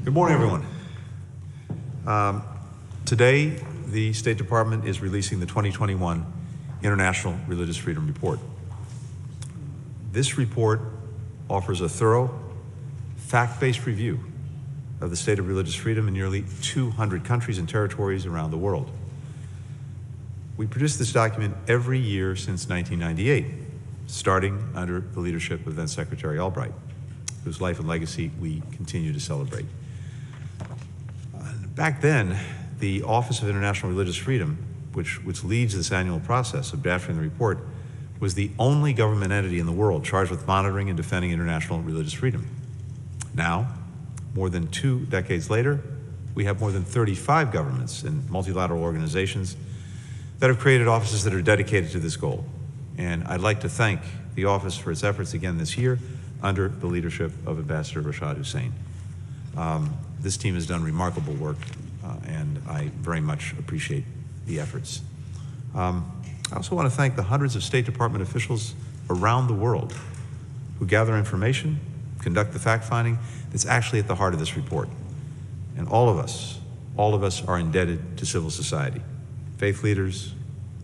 Good morning, everyone. Today, the State Department is releasing the 2021 International Religious Freedom Report. This report offers a thorough, fact-based review of the state of religious freedom in nearly 200 countries and territories around the world. We produced this document every year since 1998, starting under the leadership of then Secretary Albright, whose life and legacy we continue to celebrate. Back then, the Office of International Religious Freedom, which leads this annual process of drafting the report, was the only government entity in the world charged with monitoring and defending international religious freedom. Now, more than 2 decades later, we have more than 35 governments and multilateral organizations that have created offices that are dedicated to this goal. And I'd like to thank the office for its efforts again this year under the leadership of Ambassador Rashad Hussain. This team has done remarkable work, and I very much appreciate the efforts. I also want to thank the hundreds of State Department officials around the world who gather information, conduct the fact-finding that's actually at the heart of this report. And all of us are indebted to civil society, faith leaders,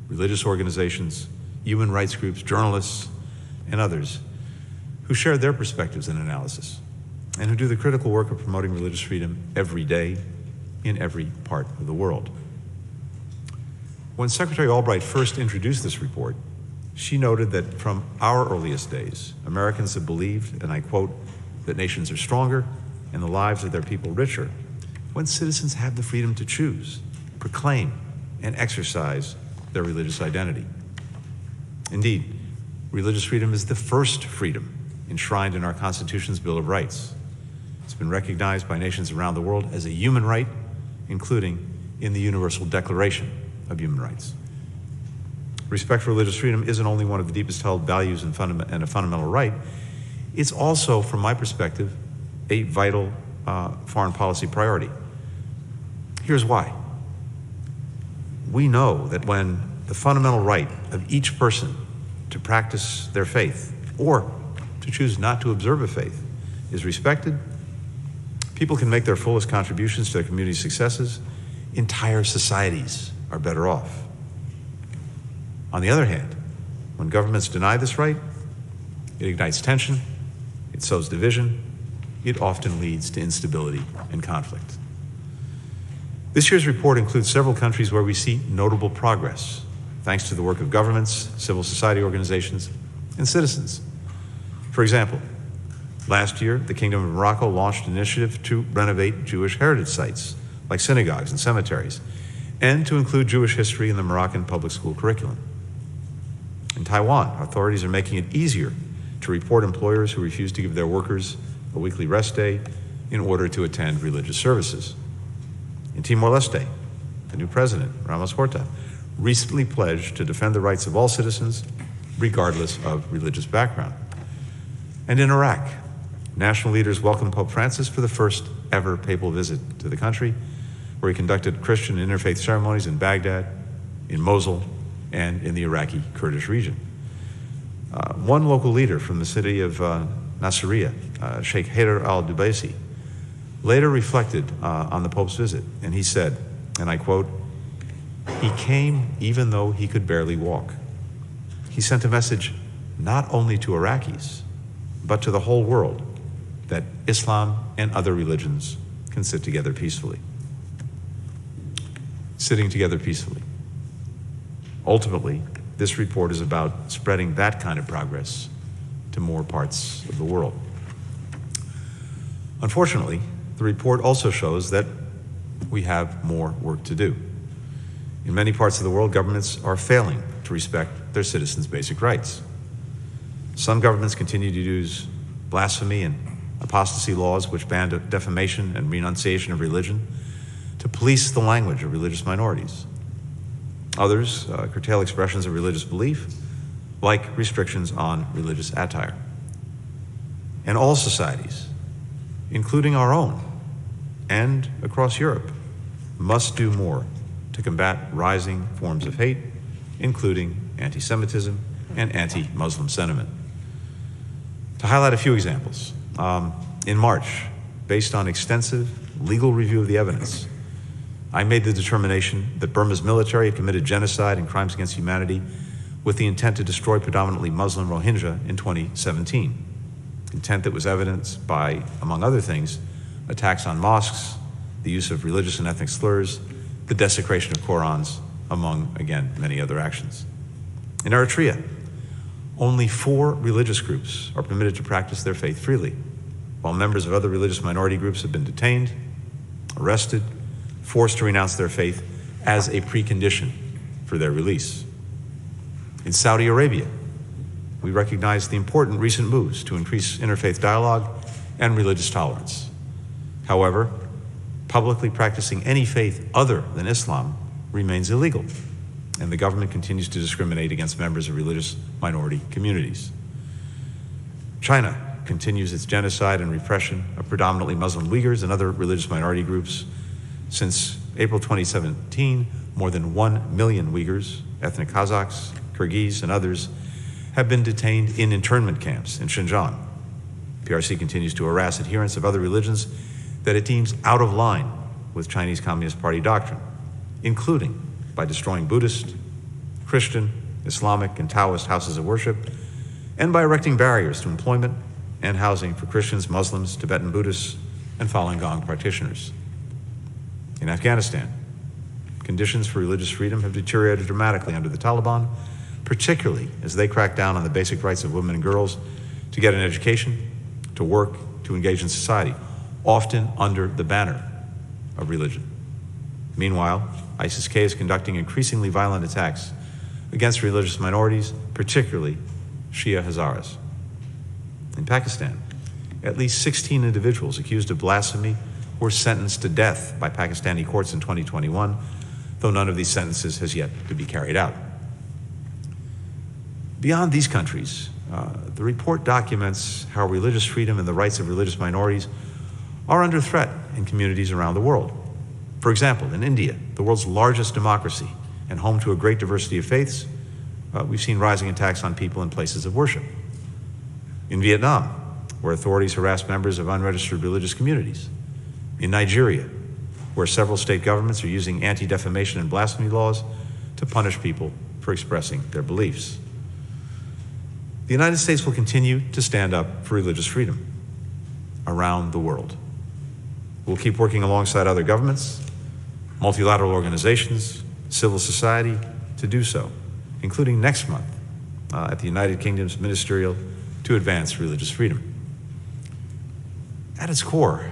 religious organizations, human rights groups, journalists, and others who share their perspectives and analysis, and who do the critical work of promoting religious freedom every day in every part of the world. When Secretary Albright first introduced this report, she noted that from our earliest days, Americans have believed, and I quote, that nations are stronger and the lives of their people richer when citizens have the freedom to choose, proclaim, and exercise their religious identity. Indeed, religious freedom is the first freedom enshrined in our Constitution's Bill of Rights. It's been recognized by nations around the world as a human right, including in the Universal Declaration of Human Rights. Respect for religious freedom isn't only one of the deepest held values and a fundamental right, it's also, from my perspective, a vital foreign policy priority. Here's why. We know that when the fundamental right of each person to practice their faith or to choose not to observe a faith is respected, people can make their fullest contributions to their community's successes. Entire societies are better off. On the other hand, when governments deny this right, it ignites tension, it sows division, it often leads to instability and conflict. This year's report includes several countries where we see notable progress, thanks to the work of governments, civil society organizations, and citizens. For example, last year, the Kingdom of Morocco launched an initiative to renovate Jewish heritage sites, like synagogues and cemeteries, and to include Jewish history in the Moroccan public school curriculum. In Taiwan, authorities are making it easier to report employers who refuse to give their workers a weekly rest day in order to attend religious services. In Timor-Leste, the new president, Ramos Horta, recently pledged to defend the rights of all citizens, regardless of religious background. And in Iraq, national leaders welcomed Pope Francis for the first ever papal visit to the country, where he conducted Christian interfaith ceremonies in Baghdad, in Mosul, and in the Iraqi Kurdish region. One local leader from the city of Nasiriyah, Sheikh Haider al-Dubaisi, later reflected on the Pope's visit, and he said, and I quote, "He came even though he could barely walk. He sent a message not only to Iraqis, but to the whole world, that Islam and other religions can sit together peacefully." Sitting together peacefully. Ultimately, this report is about spreading that kind of progress to more parts of the world. Unfortunately, the report also shows that we have more work to do. In many parts of the world, governments are failing to respect their citizens' basic rights. Some governments continue to use blasphemy and apostasy laws which ban defamation and renunciation of religion to police the language of religious minorities. Others curtail expressions of religious belief, like restrictions on religious attire. And all societies, including our own and across Europe, must do more to combat rising forms of hate, including anti-Semitism and anti-Muslim sentiment. To highlight a few examples, in March, based on extensive legal review of the evidence. I made the determination that Burma's military had committed genocide and crimes against humanity with the intent to destroy predominantly Muslim Rohingya in 2017. Intent that was evidenced by, among other things, attacks on mosques, the use of religious and ethnic slurs, the desecration of Qurans, among, again, many other actions. In Eritrea, only 4 religious groups are permitted to practice their faith freely, while members of other religious minority groups have been detained, arrested, forced to renounce their faith as a precondition for their release. In Saudi Arabia, we recognize the important recent moves to increase interfaith dialogue and religious tolerance. However, publicly practicing any faith other than Islam remains illegal, and the government continues to discriminate against members of religious minority communities. China continues its genocide and repression of predominantly Muslim Uyghurs and other religious minority groups. Since April 2017, more than 1 million Uyghurs, ethnic Kazakhs, Kyrgyz, and others have been detained in internment camps in Xinjiang. PRC continues to harass adherents of other religions that it deems out of line with Chinese Communist Party doctrine, including by destroying Buddhist, Christian, Islamic, and Taoist houses of worship, and by erecting barriers to employment and housing for Christians, Muslims, Tibetan Buddhists, and Falun Gong practitioners. In Afghanistan, conditions for religious freedom have deteriorated dramatically under the Taliban, particularly as they crack down on the basic rights of women and girls to get an education, to work, to engage in society, often under the banner of religion. Meanwhile, ISIS-K is conducting increasingly violent attacks against religious minorities, particularly Shia Hazaras. In Pakistan, at least 16 individuals accused of blasphemy were sentenced to death by Pakistani courts in 2021, though none of these sentences has yet to be carried out. Beyond these countries, the report documents how religious freedom and the rights of religious minorities are under threat in communities around the world. For example, in India, the world's largest democracy and home to a great diversity of faiths, we've seen rising attacks on people in places of worship. In Vietnam, where authorities harass members of unregistered religious communities. In Nigeria, where several state governments are using anti-defamation and blasphemy laws to punish people for expressing their beliefs. The United States will continue to stand up for religious freedom around the world. We'll keep working alongside other governments, multilateral organizations, civil society to do so, including next month at the United Kingdom's Ministerial to Advance Religious Freedom. At its core,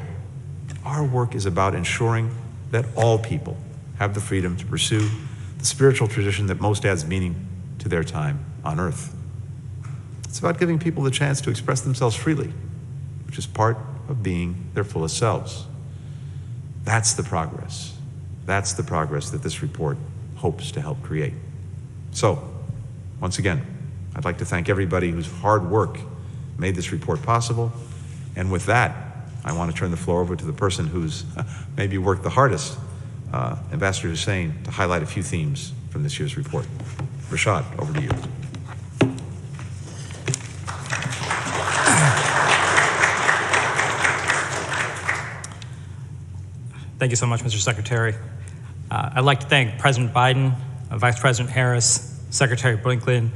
our work is about ensuring that all people have the freedom to pursue the spiritual tradition that most adds meaning to their time on earth. It's about giving people the chance to express themselves freely, which is part of being their fullest selves. That's the progress. That's the progress that this report hopes to help create. So, once again, I'd like to thank everybody whose hard work made this report possible. And with that, I want to turn the floor over to the person who's maybe worked the hardest, Ambassador Hussein, to highlight a few themes from this year's report. Rashad, over to you. Thank you so much, Mr. Secretary. I'd like to thank President Biden, Vice President Harris, Secretary Blinken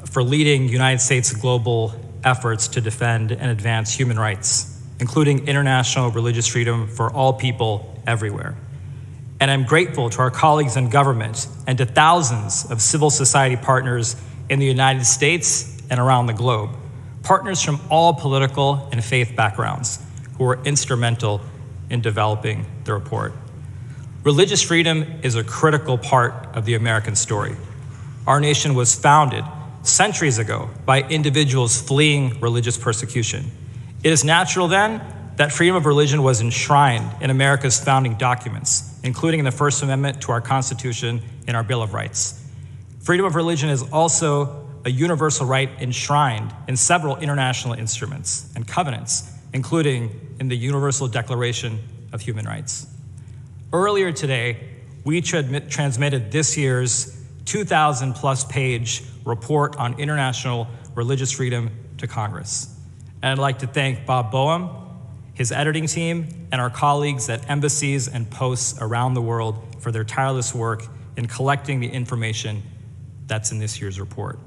for leading United States global efforts to defend and advance human rights, including international religious freedom for all people everywhere. And I'm grateful to our colleagues in government and to thousands of civil society partners in the United States and around the globe, partners from all political and faith backgrounds who were instrumental in developing the report. Religious freedom is a critical part of the American story. Our nation was founded centuries ago by individuals fleeing religious persecution. It is natural then that freedom of religion was enshrined in America's founding documents, including in the First Amendment to our Constitution and our Bill of Rights. Freedom of religion is also a universal right enshrined in several international instruments and covenants, including in the Universal Declaration of Human Rights. Earlier today, we transmitted this year's 2,000-plus page report on international religious freedom to Congress. And I'd like to thank Bob Boehm, his editing team, and our colleagues at embassies and posts around the world for their tireless work in collecting the information that's in this year's report.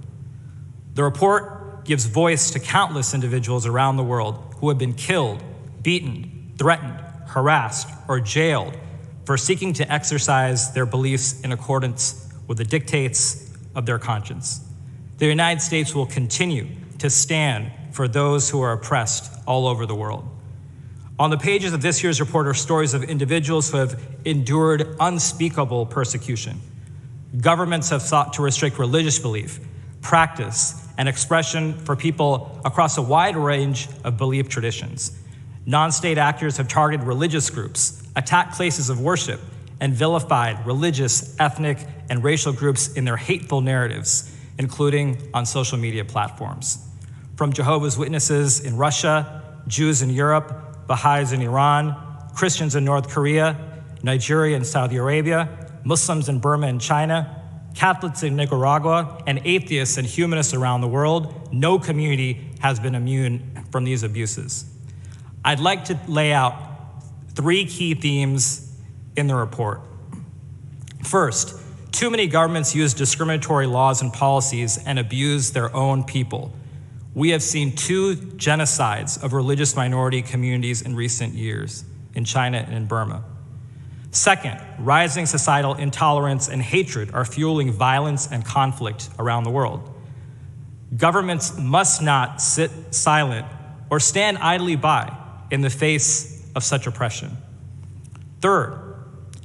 The report gives voice to countless individuals around the world who have been killed, beaten, threatened, harassed, or jailed for seeking to exercise their beliefs in accordance with the dictates of their conscience. The United States will continue to stand for those who are oppressed all over the world. On the pages of this year's report are stories of individuals who have endured unspeakable persecution. Governments have sought to restrict religious belief, practice, and expression for people across a wide range of belief traditions. Non-state actors have targeted religious groups, attacked places of worship, and vilified religious, ethnic, and racial groups in their hateful narratives, including on social media platforms. From Jehovah's Witnesses in Russia, Jews in Europe, Baha'is in Iran, Christians in North Korea, Nigeria and Saudi Arabia, Muslims in Burma and China, Catholics in Nicaragua, and atheists and humanists around the world, no community has been immune from these abuses. I'd like to lay out 3 key themes in the report. First, too many governments use discriminatory laws and policies and abuse their own people. We have seen 2 genocides of religious minority communities in recent years in China and in Burma. Second, rising societal intolerance and hatred are fueling violence and conflict around the world. Governments must not sit silent or stand idly by in the face of such oppression. Third,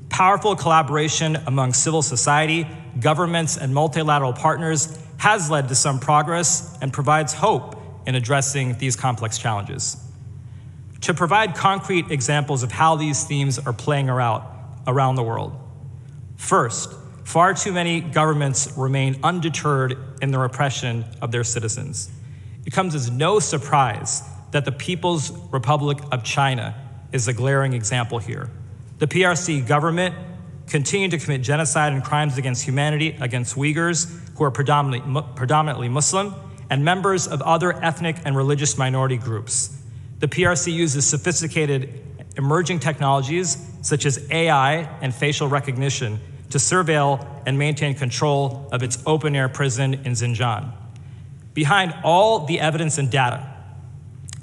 powerful collaboration among civil society, governments, and multilateral partners has led to some progress and provides hope in addressing these complex challenges. To provide concrete examples of how these themes are playing out around the world. First, far too many governments remain undeterred in the repression of their citizens. It comes as no surprise that the People's Republic of China is a glaring example here. The PRC government continued to commit genocide and crimes against humanity against Uyghurs, who are predominantly Muslim, and members of other ethnic and religious minority groups. The PRC uses sophisticated emerging technologies such as AI and facial recognition to surveil and maintain control of its open-air prison in Xinjiang. Behind all the evidence and data,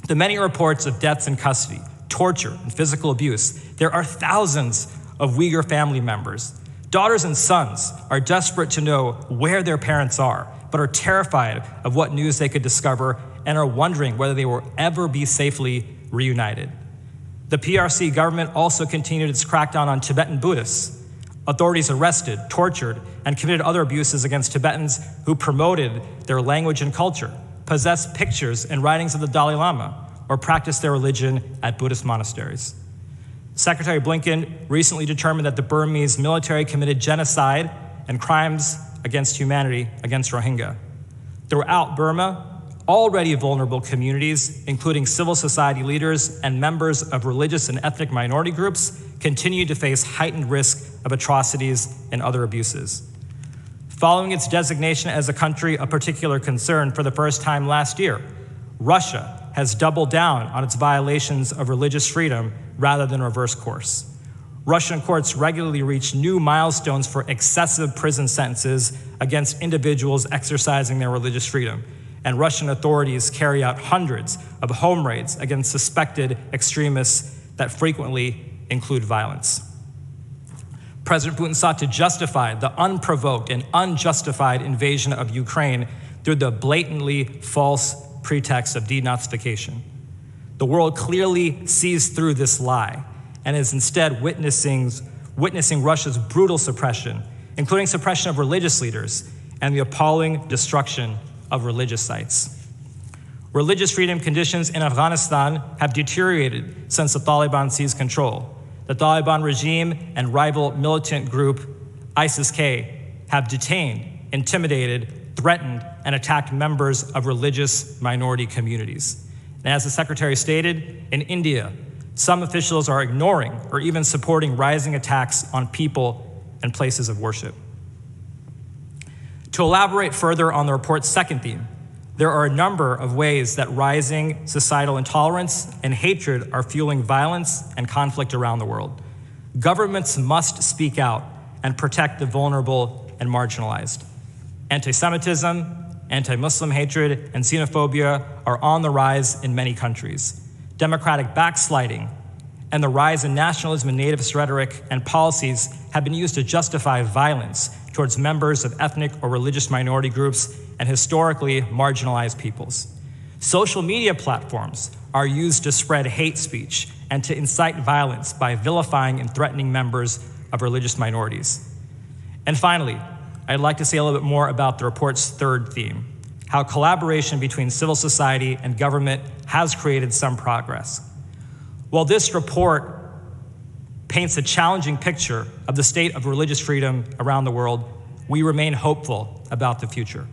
the many reports of deaths in custody, torture, and physical abuse, there are thousands of Uyghur family members. Daughters and sons are desperate to know where their parents are, but are terrified of what news they could discover and are wondering whether they will ever be safely reunited. The PRC government also continued its crackdown on Tibetan Buddhists. Authorities arrested, tortured, and committed other abuses against Tibetans who promoted their language and culture, possessed pictures and writings of the Dalai Lama, or practiced their religion at Buddhist monasteries. Secretary Blinken recently determined that the Burmese military committed genocide and crimes against humanity against Rohingya. Throughout Burma, already vulnerable communities, including civil society leaders and members of religious and ethnic minority groups, continue to face heightened risk of atrocities and other abuses. Following its designation as a country of particular concern for the first time last year, Russia has doubled down on its violations of religious freedom rather than reverse course. Russian courts regularly reach new milestones for excessive prison sentences against individuals exercising their religious freedom, and Russian authorities carry out hundreds of home raids against suspected extremists that frequently include violence. President Putin sought to justify the unprovoked and unjustified invasion of Ukraine through the blatantly false pretext of denazification. The world clearly sees through this lie and is instead witnessing Russia's brutal suppression, including suppression of religious leaders and the appalling destruction of religious sites. Religious freedom conditions in Afghanistan have deteriorated since the Taliban seized control. The Taliban regime and rival militant group ISIS-K have detained, intimidated, threatened, and attacked members of religious minority communities. And as the Secretary stated, in India, some officials are ignoring or even supporting rising attacks on people and places of worship. To elaborate further on the report's second theme, There are a number of ways that rising societal intolerance and hatred are fueling violence and conflict around the world. Governments must speak out and protect the vulnerable and marginalized. Anti-Semitism, anti-Muslim hatred, and xenophobia are on the rise in many countries. Democratic backsliding and the rise in nationalism and nativist rhetoric and policies have been used to justify violence towards members of ethnic or religious minority groups and historically marginalized peoples. Social media platforms are used to spread hate speech and to incite violence by vilifying and threatening members of religious minorities. And finally, I'd like to say a little bit more about the report's third theme, how collaboration between civil society and government has created some progress. While this report paints a challenging picture of the state of religious freedom around the world, we remain hopeful about the future.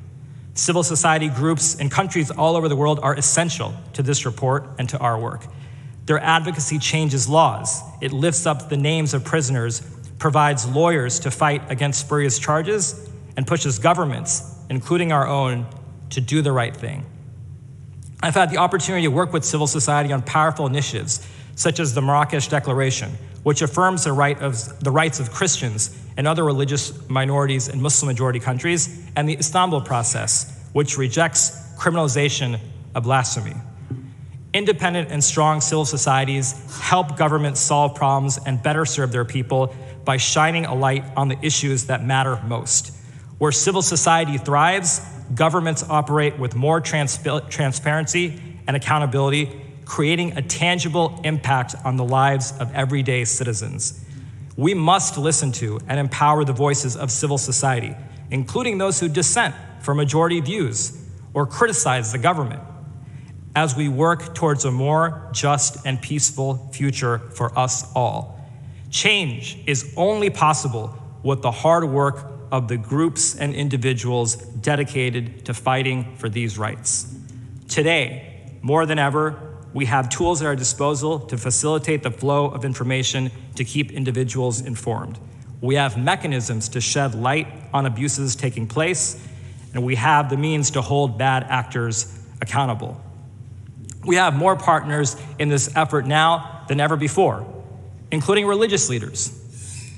Civil society groups in countries all over the world are essential to this report and to our work. Their advocacy changes laws. It lifts up the names of prisoners, provides lawyers to fight against spurious charges, and pushes governments, including our own, to do the right thing. I've had the opportunity to work with civil society on powerful initiatives, such as the Marrakesh Declaration, which affirms the rights of Christians and other religious minorities in Muslim-majority countries, and the Istanbul Process, which rejects criminalization of blasphemy. Independent and strong civil societies help governments solve problems and better serve their people by shining a light on the issues that matter most. Where civil society thrives, governments operate with more transparency and accountability, creating a tangible impact on the lives of everyday citizens. We must listen to and empower the voices of civil society, including those who dissent from majority views or criticize the government, as we work towards a more just and peaceful future for us all. Change is only possible with the hard work of the groups and individuals dedicated to fighting for these rights. Today, more than ever, we have tools at our disposal to facilitate the flow of information to keep individuals informed. We have mechanisms to shed light on abuses taking place, and we have the means to hold bad actors accountable. We have more partners in this effort now than ever before, including religious leaders.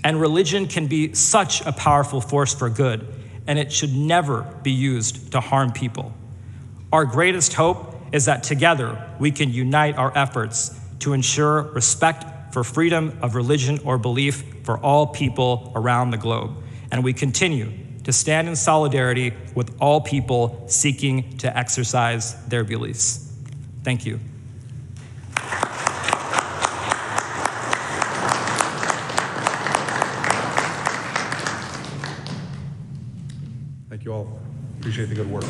And religion can be such a powerful force for good, and it should never be used to harm people. Our greatest hope is that together we can unite our efforts to ensure respect for freedom of religion or belief for all people around the globe. And we continue to stand in solidarity with all people seeking to exercise their beliefs. Thank you. Thank you all. Appreciate the good work.